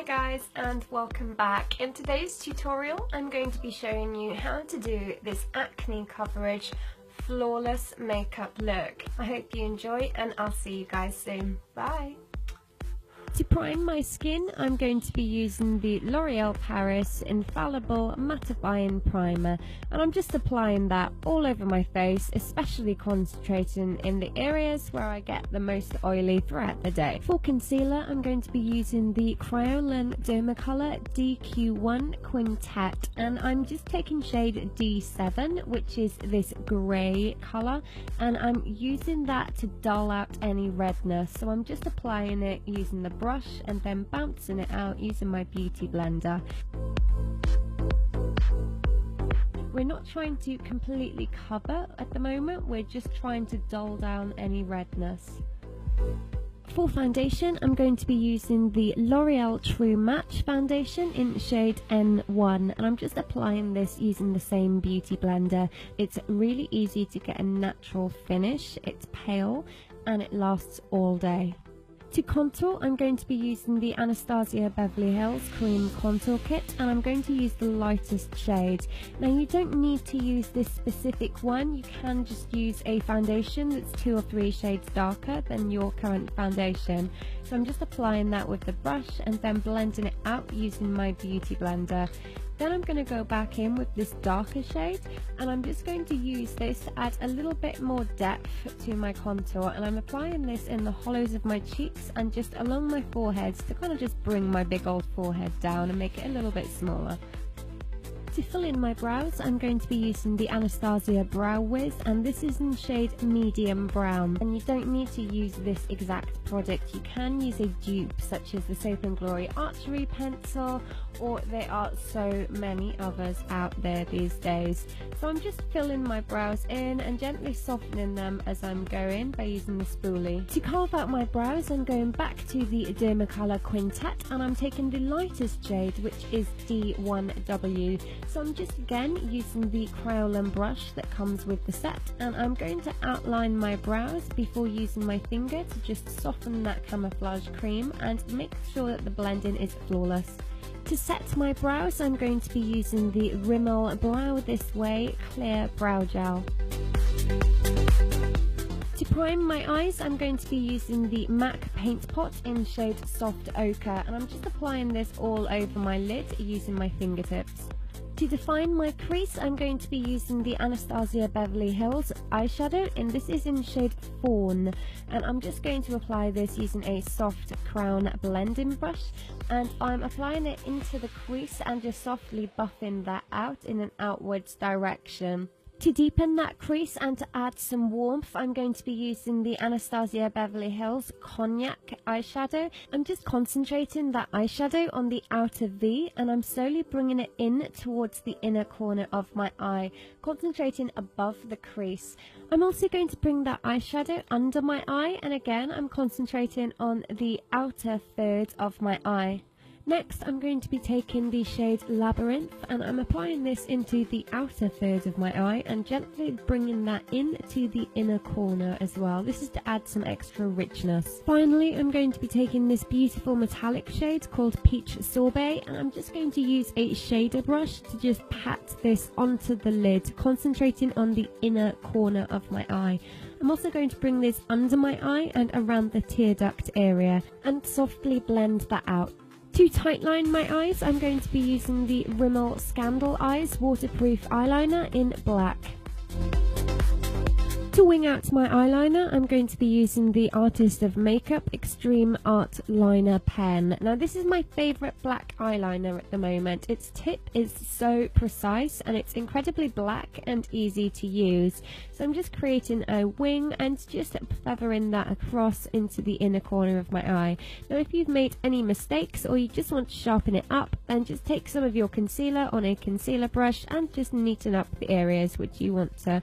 Hi guys and welcome back. In today's tutorial I'm going to be showing you how to do this acne coverage flawless makeup look. I hope you enjoy and I'll see you guys soon. Bye! To prime my skin, I'm going to be using the L'Oreal Paris Infallible Mattifying Primer, and I'm just applying that all over my face, especially concentrating in the areas where I get the most oily throughout the day. For concealer, I'm going to be using the Kryolan Dermacolor DQ1 Quintet, and I'm just taking shade D7, which is this grey colour, and I'm using that to dull out any redness. So I'm just applying it using the brush and then bouncing it out using my beauty blender. We're not trying to completely cover at the moment, we're just trying to dull down any redness. For foundation, I'm going to be using the L'Oreal True Match foundation in shade N1, and I'm just applying this using the same beauty blender. It's really easy to get a natural finish, it's pale and it lasts all day. To contour, I'm going to be using the Anastasia Beverly Hills Cream Contour Kit, and I'm going to use the lightest shade. Now you don't need to use this specific one, you can just use a foundation that's 2 or 3 shades darker than your current foundation. So I'm just applying that with the brush and then blending it out using my beauty blender. Then I'm going to go back in with this darker shade, and I'm just going to use this to add a little bit more depth to my contour, and I'm applying this in the hollows of my cheeks and just along my foreheads to kind of just bring my big old forehead down and make it a little bit smaller. To fill in my brows, I'm going to be using the Anastasia Brow Wiz, and this is in shade medium brown. And you don't need to use this exact product, you can use a dupe such as the Soap & Glory Archery Pencil, or there are so many others out there these days. So I'm just filling my brows in and gently softening them as I'm going by using the spoolie. To carve out my brows, I'm going back to the Dermacolor Quintet, and I'm taking the lightest shade, which is D1W. So I'm just again using the Kryolan brush that comes with the set, and I'm going to outline my brows before using my finger to just soften that camouflage cream and make sure that the blending is flawless. To set my brows, I'm going to be using the Rimmel Brow This Way Clear Brow Gel. To prime my eyes, I'm going to be using the MAC Paint Pot in shade Soft Ochre, and I'm just applying this all over my lid using my fingertips. To define my crease, I'm going to be using the Anastasia Beverly Hills eyeshadow, and this is in shade Fawn, and I'm just going to apply this using a soft crown blending brush, and I'm applying it into the crease and just softly buffing that out in an outwards direction. To deepen that crease and to add some warmth, I'm going to be using the Anastasia Beverly Hills Cognac eyeshadow. I'm just concentrating that eyeshadow on the outer V, and I'm slowly bringing it in towards the inner corner of my eye, concentrating above the crease. I'm also going to bring that eyeshadow under my eye, and again I'm concentrating on the outer third of my eye. Next, I'm going to be taking the shade Labyrinth, and I'm applying this into the outer third of my eye and gently bringing that into the inner corner as well. This is to add some extra richness. Finally, I'm going to be taking this beautiful metallic shade called Peach Sorbet, and I'm just going to use a shader brush to just pat this onto the lid, concentrating on the inner corner of my eye. I'm also going to bring this under my eye and around the tear duct area and softly blend that out. To tightline my eyes, I'm going to be using the Rimmel Scandal Eyes Waterproof Eyeliner in black. To wing out my eyeliner, I'm going to be using the Artist of Makeup Extreme Art Liner Pen. Now this is my favourite black eyeliner at the moment. Its tip is so precise and it's incredibly black and easy to use. So I'm just creating a wing and just feathering that across into the inner corner of my eye. Now if you've made any mistakes or you just want to sharpen it up, then just take some of your concealer on a concealer brush and just neaten up the areas which you want to,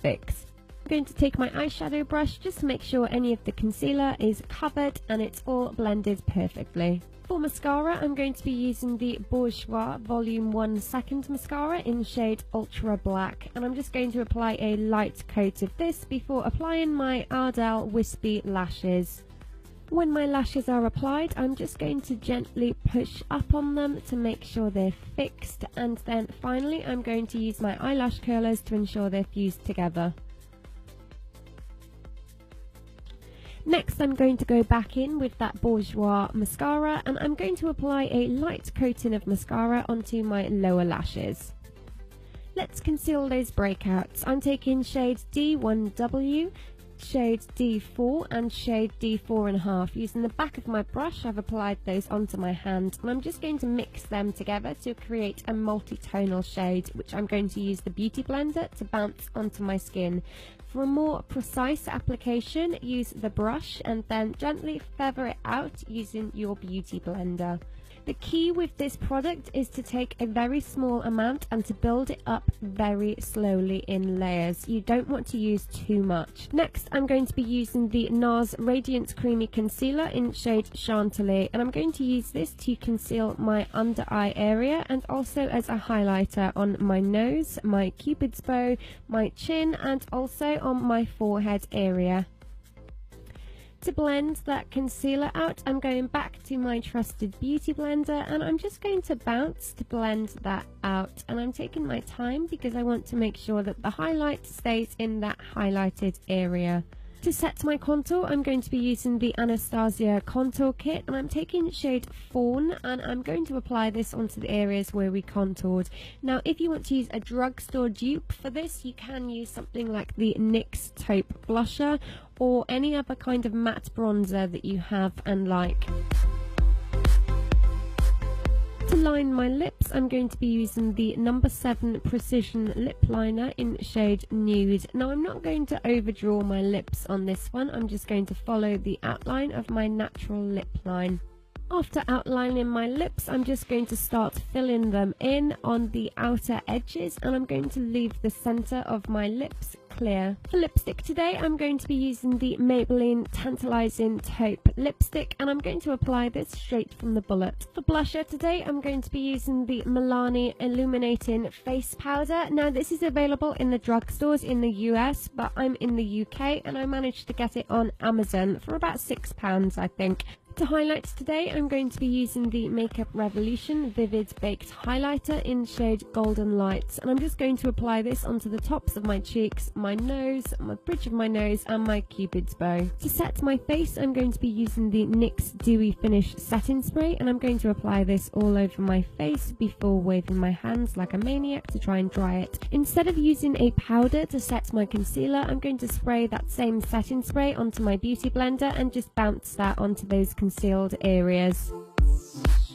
fix. I'm going to take my eyeshadow brush just to make sure any of the concealer is covered and it's all blended perfectly. For mascara, I'm going to be using the Bourjois Volume 1 Second Mascara in shade Ultra Black, and I'm just going to apply a light coat of this before applying my Ardell Wispy Lashes. When my lashes are applied, I'm just going to gently push up on them to make sure they're fixed, and then finally I'm going to use my eyelash curlers to ensure they're fused together. Next, I'm going to go back in with that Bourjois mascara, and I'm going to apply a light coating of mascara onto my lower lashes. Let's conceal those breakouts. I'm taking shade D1W, shade D4 and shade D4.5. Using the back of my brush, I've applied those onto my hand, and I'm just going to mix them together to create a multi-tonal shade, which I'm going to use the Beauty Blender to bounce onto my skin. For a more precise application, use the brush and then gently feather it out using your Beauty Blender. The key with this product is to take a very small amount and to build it up very slowly in layers. You don't want to use too much. Next, I'm going to be using the NARS Radiance Creamy Concealer in shade Chantilly, and I'm going to use this to conceal my under eye area and also as a highlighter on my nose, my cupid's bow, my chin, and also on my forehead area. To blend that concealer out, I'm going back to my trusted Beauty Blender, and I'm just going to bounce to blend that out, and I'm taking my time because I want to make sure that the highlight stays in that highlighted area. To set my contour, I'm going to be using the Anastasia Contour Kit, and I'm taking shade Fawn, and I'm going to apply this onto the areas where we contoured. Now, if you want to use a drugstore dupe for this, you can use something like the NYX Taupe Blusher or any other kind of matte bronzer that you have and like. To line my lips, I'm going to be using the No. 7 Precision Lip Liner in shade Nude. Now, I'm not going to overdraw my lips on this one, I'm just going to follow the outline of my natural lip line. After outlining my lips, I'm just going to start filling them in on the outer edges, and I'm going to leave the centre of my lips clear. For lipstick today, I'm going to be using the Maybelline Tantalizing Taupe lipstick, and I'm going to apply this straight from the bullet. For blusher today, I'm going to be using the Milani Illuminating Face Powder. Now, this is available in the drugstores in the US, but I'm in the UK and I managed to get it on Amazon for about £6, I think. To highlight today, I'm going to be using the Makeup Revolution Vivid Baked Highlighter in shade Golden Lights, and I'm just going to apply this onto the tops of my cheeks, my nose, my bridge of my nose, and my cupid's bow. To set my face, I'm going to be using the NYX Dewy Finish Setting Spray, and I'm going to apply this all over my face before waving my hands like a maniac to try and dry it. Instead of using a powder to set my concealer, I'm going to spray that same setting spray onto my Beauty Blender and just bounce that onto those concealed areas.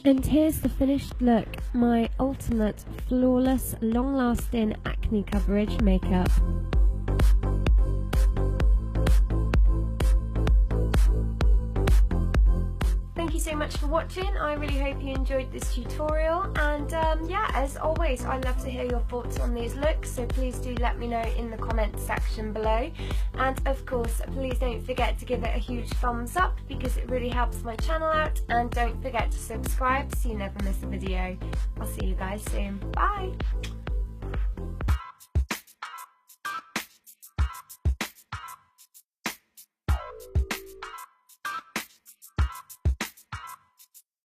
And here's the finished look, my ultimate flawless long-lasting acne coverage makeup. Thank you so much for watching. I really hope you enjoyed this tutorial, and yeah, as always, I love to hear your thoughts on these looks, so please do let me know in the comments section below. And of course, please don't forget to give it a huge thumbs up because it really helps my channel out, and don't forget to subscribe so you never miss a video. I'll see you guys soon. Bye!